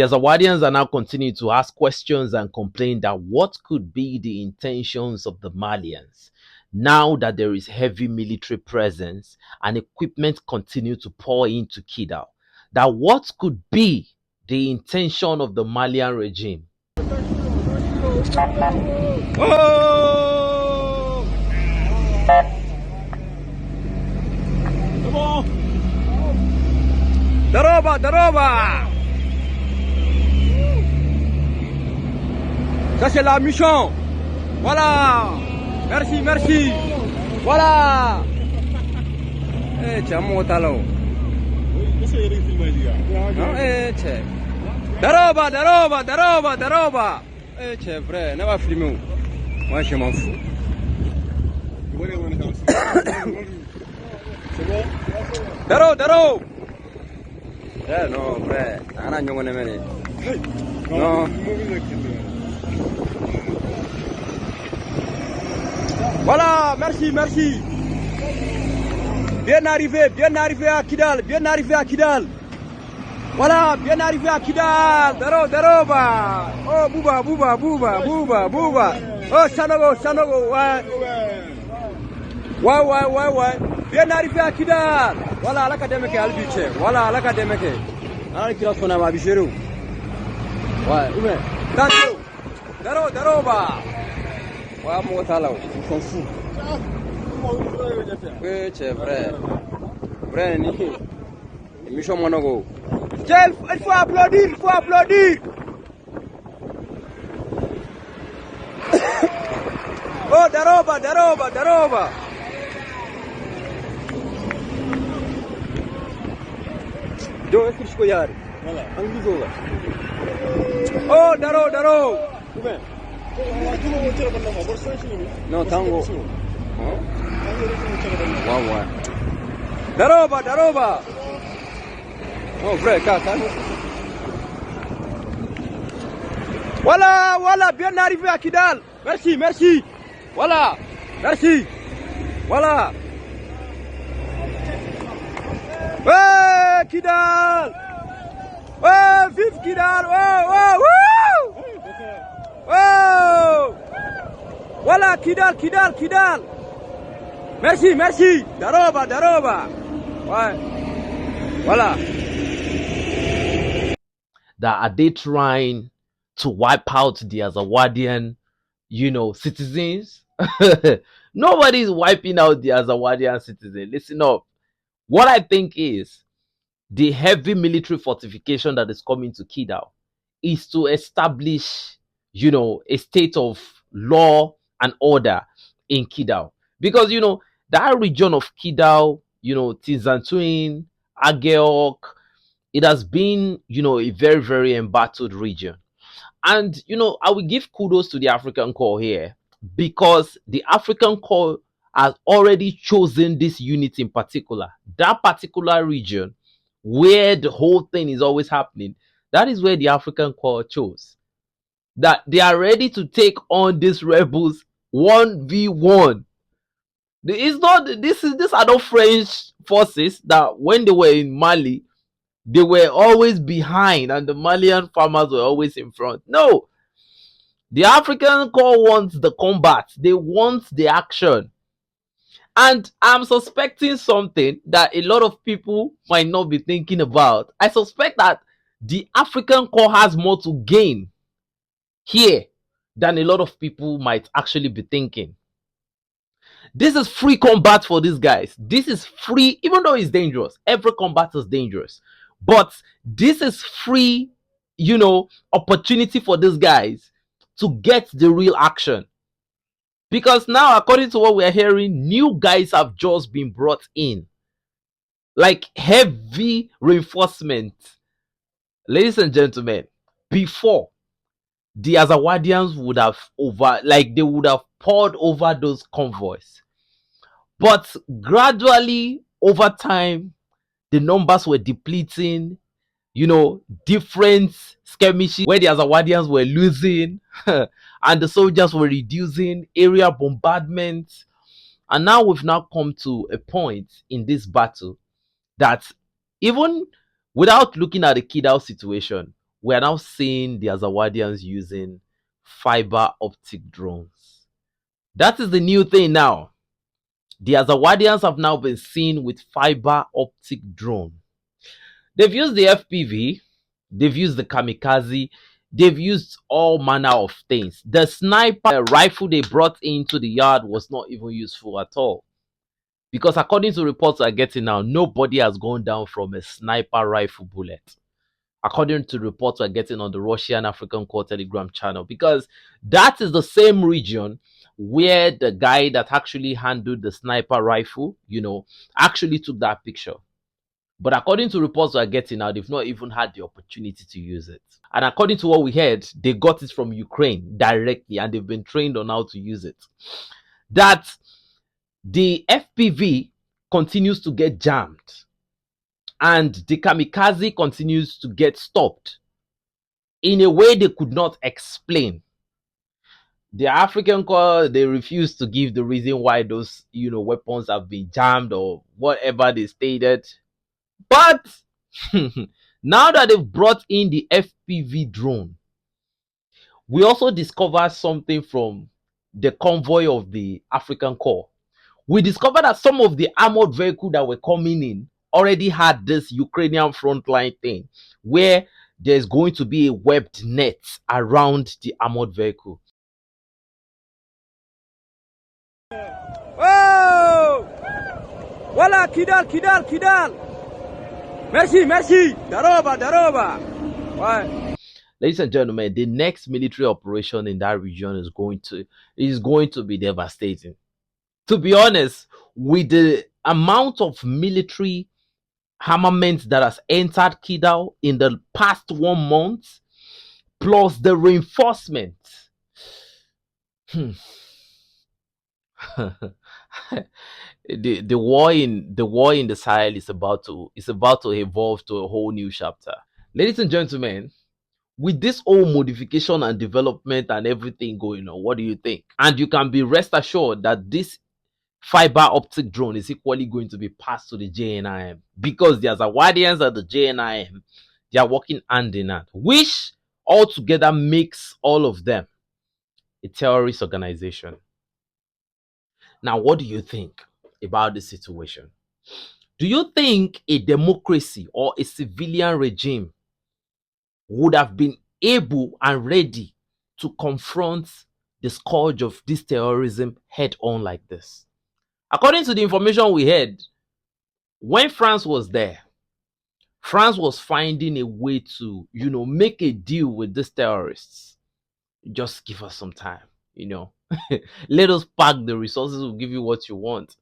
The Azawadians are now continuing to ask questions and complain that what could be the intentions of the Malians now that there is heavy military presence and equipment continue to pour into Kidal. That what could be the intention of the Malian regime. Oh! Daroba, daroba! Ça c'est la mission. Voilà. Merci, merci. Voilà. Eh, c'è un talo. C'è. Daroba, daroba, daroba, daroba. C'è vrai, ne va filmer. Moi je m'en fous. Daro, daro. Non, vrai. Ana nyongo ne mene. Non. Voilà, merci, merci. Bien arrivé à Kidal, bien arrivé à Kidal. Voilà, bien arrivé à Kidal. Daro, daroba. Oh, bouba, bouba, bouba, bouba, bouba. Oh, Sanogo, Sanogo, ouais. Ouais. Bien arrivé à Kidal. Voilà, l'académique Albiche. Voilà, l'académique. Alors, qu'il a son âme à Bichero. Ouais, ouais. Tanto. Daro, daroba. Ouais, mon talent, on s'en fout. Oui, c'est vrai. Vrai, ni. Mission Monogo. Il faut applaudir, il faut applaudir. Oh, daroba, daroba, daroba. Jo, est-ce que je peux y aller? Voilà. Oh, daro, daro. Non, tango. Ouais. Daroba, daroba. Oh, frère, caca. Voilà, bien arrivé à Kidal. Merci, merci. Voilà, merci. Voilà. Ouais, Kidal. Ouais, vive Kidal. Oh. Oh! Voilà, Kidal. Merci. Daroba. Ouais. Voilà. That are they trying to wipe out the Azawadian, citizens? Nobody is wiping out the Azawadian citizens. Listen up. What I think is the heavy military fortification that is coming to Kidal is to establish a state of law and order in Kidal. Because, that region of Kidal, Tizantuin, Ageok, it has been, a very, very embattled region. And, I will give kudos to the African Corps here because the African Corps has already chosen this unit in particular. That particular region where the whole thing is always happening, that is where the African Corps chose. That they are ready to take on these rebels 1v1. These are not French forces that when they were in Mali, they were always behind and the Malian farmers were always in front. No. The African Corps wants the combat. They want the action. And I'm suspecting something that a lot of people might not be thinking about. I suspect that the African Corps has more to gain here than a lot of people might actually be thinking. This is free combat for these guys. This is free, even though it's dangerous. Every combat is dangerous. But this is free, opportunity for these guys to get the real action. Because now, according to what we're hearing, new guys have just been brought in. Like heavy reinforcement. Ladies and gentlemen, before, the Azawadians would have poured over those convoys. But gradually, over time, the numbers were depleting, different skirmishes where the Azawadians were losing and the soldiers were reducing, area bombardment. And now we've now come to a point in this battle that even without looking at the Kidal situation, we are now seeing the Azawadians using fiber optic drones. That is the new thing now. The Azawadians have now been seen with fiber optic drone. They've used the FPV, they've used the kamikaze, they've used all manner of things. The sniper rifle they brought into the yard was not even useful at all. Because according to reports I'm getting now, nobody has gone down from a sniper rifle bullet. According to reports we're getting on the Russian African Core Telegram channel, because that is the same region where the guy that actually handled the sniper rifle, actually took that picture. But according to reports we're getting now, they've not even had the opportunity to use it. And according to what we heard, they got it from Ukraine directly and they've been trained on how to use it. That the FPV continues to get jammed and the kamikaze continues to get stopped in a way they could not explain. The African Corps, they refuse to give the reason why those weapons have been jammed or whatever they stated. But now that they've brought in the FPV drone, we also discovered something from the convoy of the African Corps. We discovered that some of the armored vehicles that were coming in already had this Ukrainian frontline thing where there's going to be a webbed net around the armored vehicle. Oh! Voilà, Kidal, Kidal, Kidal. Merci, merci. Daroba, Daroba. Ouais. Ladies and gentlemen, the next military operation in that region is going to be devastating. To be honest, with the amount of military armament that has entered Kidal in the past 1 month, plus the reinforcement, the war in the Sahel is about to evolve to a whole new chapter. Ladies and gentlemen, with this whole modification and development and everything going on, what do you think? And you can be rest assured that this fiber optic drone is equally going to be passed to the JNIM, because the Azawadians and the JNIM, they are working hand in hand, which altogether makes all of them a terrorist organization. Now, what do you think about the situation? Do you think a democracy or a civilian regime would have been able and ready to confront the scourge of this terrorism head on like this? According to the information we had, when France was there, France was finding a way to, make a deal with these terrorists. Just give us some time, Let us pack the resources, we'll give you what you want.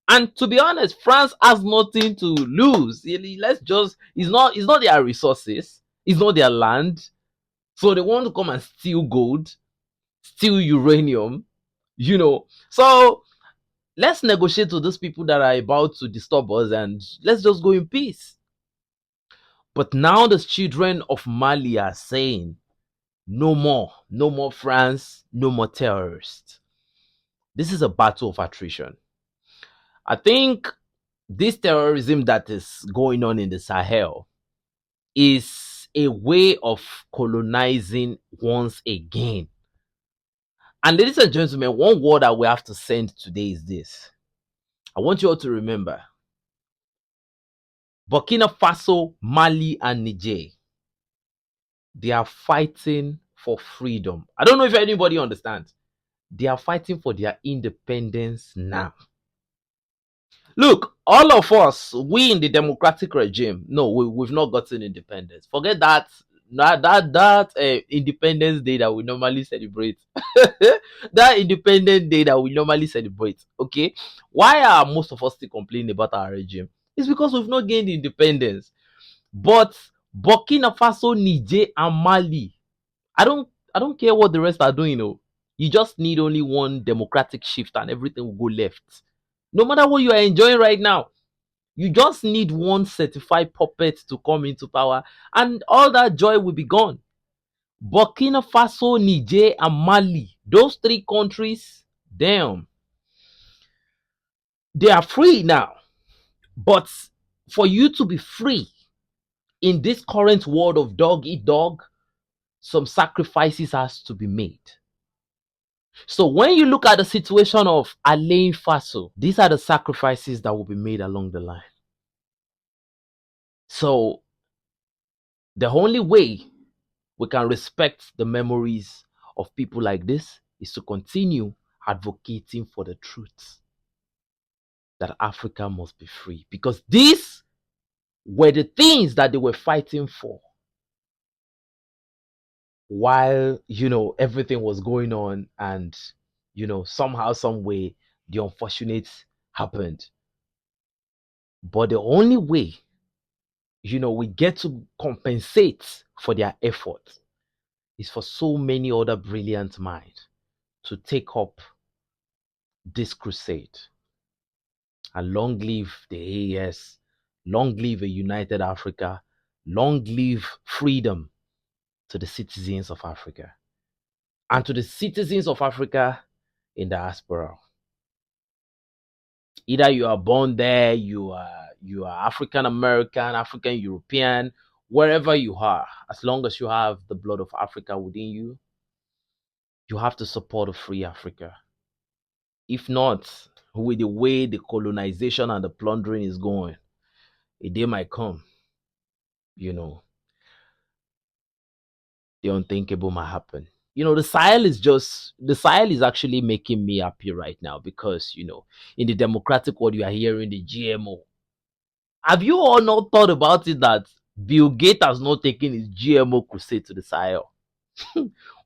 And to be honest, France has nothing to lose. It's not their resources, it's not their land. So they want to come and steal gold, steal uranium, So let's negotiate with those people that are about to disturb us and let's just go in peace. But now the children of Mali are saying, no more France, no more terrorists. This is a battle of attrition. I think this terrorism that is going on in the Sahel is a way of colonizing once again. And ladies and gentlemen, one word that we have to send today is this. I want you all to remember, Burkina Faso, Mali, and Niger, they are fighting for freedom. I don't know if anybody understands. They are fighting for their independence now. Look, all of us, we in the democratic regime, no, we've not gotten independence. Forget that. Independence Day that we normally celebrate. That Independence Day that we normally celebrate. Okay, why are most of us still complaining about our regime? It's because we've not gained independence. But Burkina Faso, Niger, and Mali, I don't care what the rest are doing. You just need only one democratic shift and everything will go left. No matter what you are enjoying right now, you just need one certified puppet to come into power and all that joy will be gone. Burkina Faso, Niger, and Mali, those three countries, damn, they are free now. But for you to be free in this current world of dog eat dog, some sacrifices has to be made. So when you look at the situation of Alain Faso, these are the sacrifices that will be made along the line. So the only way we can respect the memories of people like this is to continue advocating for the truth that Africa must be free, because these were the things that they were fighting for while everything was going on, and somehow some way the unfortunate happened. But the only way we get to compensate for their effort is for so many other brilliant minds to take up this crusade. And long live the AES, long live a united Africa, long live freedom to the citizens of Africa, and to the citizens of Africa in diaspora. Either you are born there, you are African American, African European, wherever you are, as long as you have the blood of Africa within you, you have to support a free Africa. If not, with the way the colonization and the plundering is going, a day might come, you know, the unthinkable might happen. The Sahel is actually making me happy right now, because in the democratic world you are hearing the GMO. Have you all not thought about it that Bill Gates has not taken his GMO crusade to the Sahel?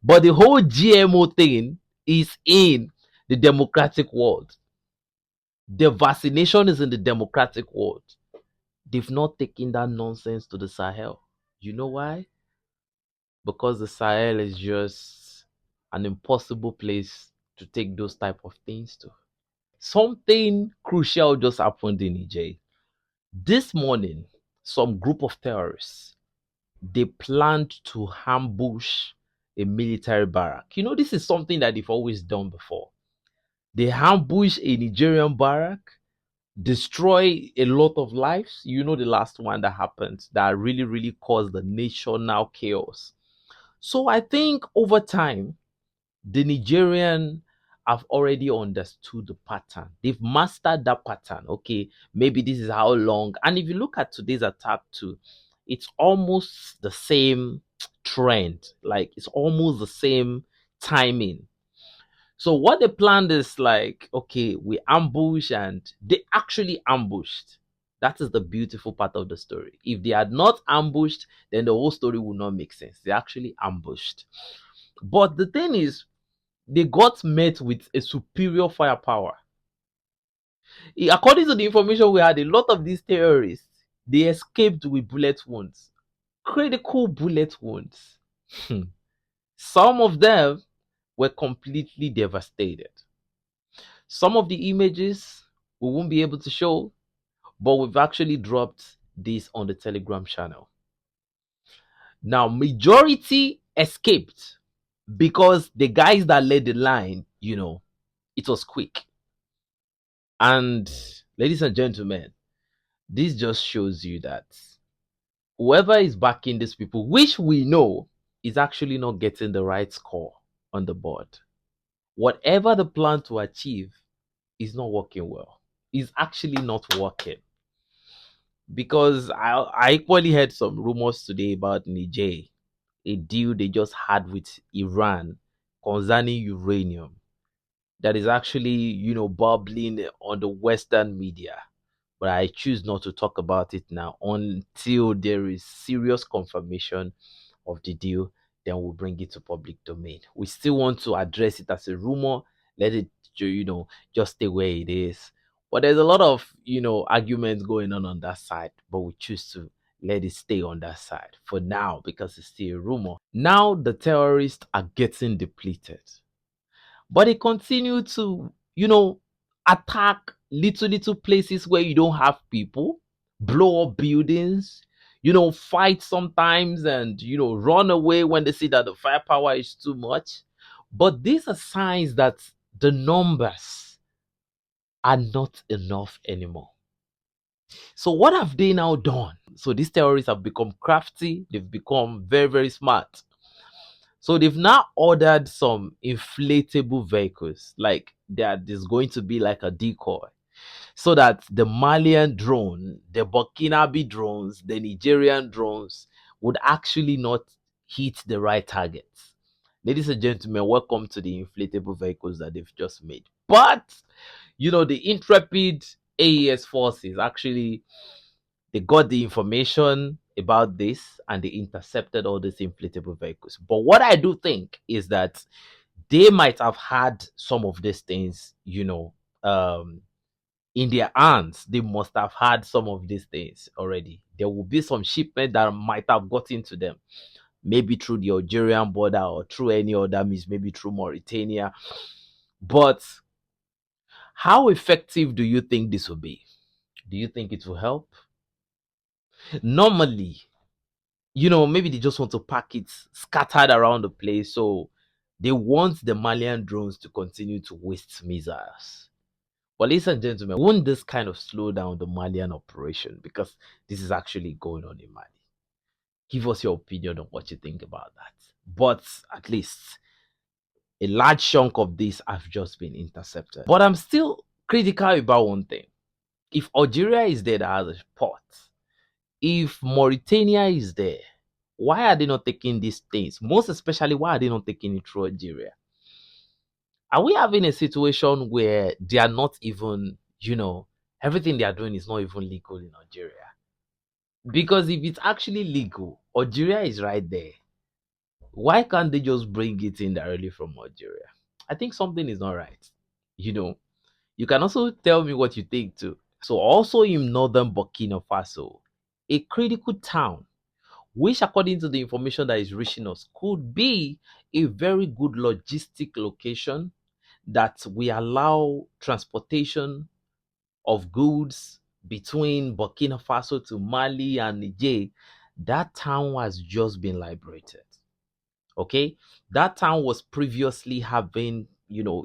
But the whole GMO thing is in the democratic world. The vaccination is in the democratic world. They've not taken that nonsense to the Sahel. You know why? Because the Sahel is just an impossible place to take those type of things to. Something crucial just happened in EJ. This morning, some group of terrorists, they planned to ambush a military barrack. This is something that they've always done before. They ambush a Nigerian barrack, destroy a lot of lives. The last one that happened that really, really caused the national chaos. So I think over time, the Nigerian have already understood the pattern. They've mastered that pattern. Okay, maybe this is how long. And if you look at today's attack too, it's almost the same trend. Like it's almost the same timing. So what they planned is like, okay, we ambush, and they actually ambushed. That is the beautiful part of the story. If they had not ambushed, then the whole story would not make sense. They actually ambushed. But the thing is, they got met with a superior firepower. According to the information we had, a lot of these terrorists, they escaped with bullet wounds, critical bullet wounds. Some of them were completely devastated. Some of the images we won't be able to show, but we've actually dropped this on the Telegram channel. Now, majority escaped because the guys that led the line, it was quick. And ladies and gentlemen, this just shows you that whoever is backing these people, which we know is actually not getting the right score on the board, whatever the plan to achieve is not working well. It's actually not working. Because I equally heard some rumors today about Niger, a deal they just had with Iran concerning uranium that is actually, bubbling on the Western media. But I choose not to talk about it now until there is serious confirmation of the deal. Then we'll bring it to public domain. We still want to address it as a rumor, let it, just stay where it is. But there's a lot of, arguments going on that side. But we choose to let it stay on that side for now because it's still a rumor. Now the terrorists are getting depleted, but they continue to, attack little places where you don't have people, blow up buildings, fight sometimes, and run away when they see that the firepower is too much. But these are signs that the numbers are not enough anymore. So what have they now done? So these terrorists have become crafty, they've become very, very smart. So they've now ordered some inflatable vehicles, like there's going to be like a decoy, so that the Malian drone, the Burkinabe drones, the Nigerian drones would actually not hit the right targets. Ladies and gentlemen, welcome to the inflatable vehicles that they've just made. But the intrepid AES forces actually, they got the information about this and they intercepted all these inflatable vehicles. But what I do think is that they might have had some of these things, in their hands. They must have had some of these things already. There will be some shipment that might have gotten to them, maybe through the Algerian border or through any other means, maybe through Mauritania. But how effective do you think this will be? Do you think it will help? Normally, maybe they just want to pack it scattered around the place. So they want the Malian drones to continue to waste missiles. But ladies and gentlemen, won't this kind of slow down the Malian operation? Because this is actually going on in Mali. Give us your opinion on what you think about that. But at least a large chunk of this have just been intercepted. But I'm still critical about one thing. If Algeria is there that has a port, if Mauritania is there, why are they not taking these things? Most especially, why are they not taking it through Algeria? Are we having a situation where they are not even, everything they are doing is not even legal in Algeria? Because if it's actually legal, Algeria is right there. Why can't they just bring it in directly from Algeria? I think something is not right. You know, you can also tell me what you think too. So, also in northern Burkina Faso, a critical town, which, according to the information that is reaching us, could be a very good logistic location that we allow transportation of goods between Burkina Faso to Mali and Niger. That town has just been liberated. Okay, that town was previously having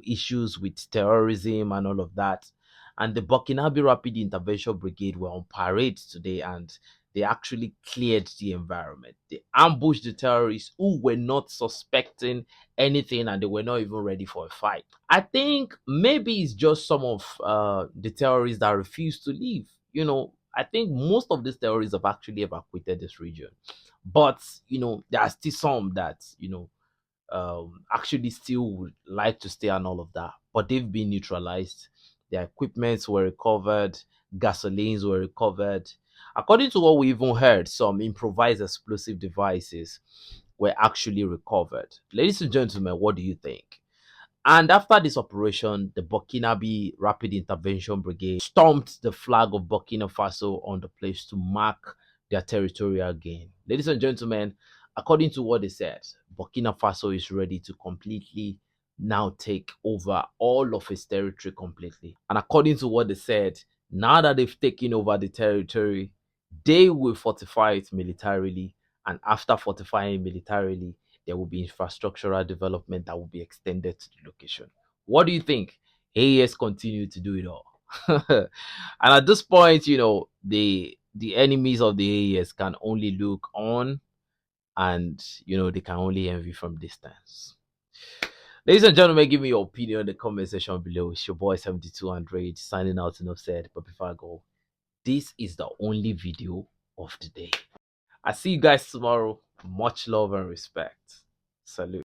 issues with terrorism and all of that, and the Burkinabe Rapid Intervention Brigade were on parade today, and they actually cleared the environment. They ambushed the terrorists who were not suspecting anything, and they were not even ready for a fight. I think maybe it's just some of the terrorists that refuse to leave. I think most of these terrorists have actually evacuated this region, but there are still some that actually still would like to stay and all of that, but they've been neutralized. Their equipments were recovered, gasolines were recovered. According to what we even heard, some improvised explosive devices were actually recovered. Ladies and gentlemen, what do you think? And after this operation, the Burkinabe Rapid Intervention Brigade stomped the flag of Burkina Faso on the place to mark their territorial gain. Ladies and gentlemen, according to what they said, Burkina Faso is ready to completely now take over all of its territory completely. And according to what they said, now that they've taken over the territory, they will fortify it militarily. And after fortifying militarily, there will be infrastructural development that will be extended to the location. What do you think? AES continue to do it all. And at this point, the enemies of the AES can only look on, and they can only envy from distance. Ladies and gentlemen, give me your opinion in the comment section below. It's your boy 7200 signing out, enough said. But before I go, this is the only video of the day. I see you guys tomorrow. Much love and respect. Salute.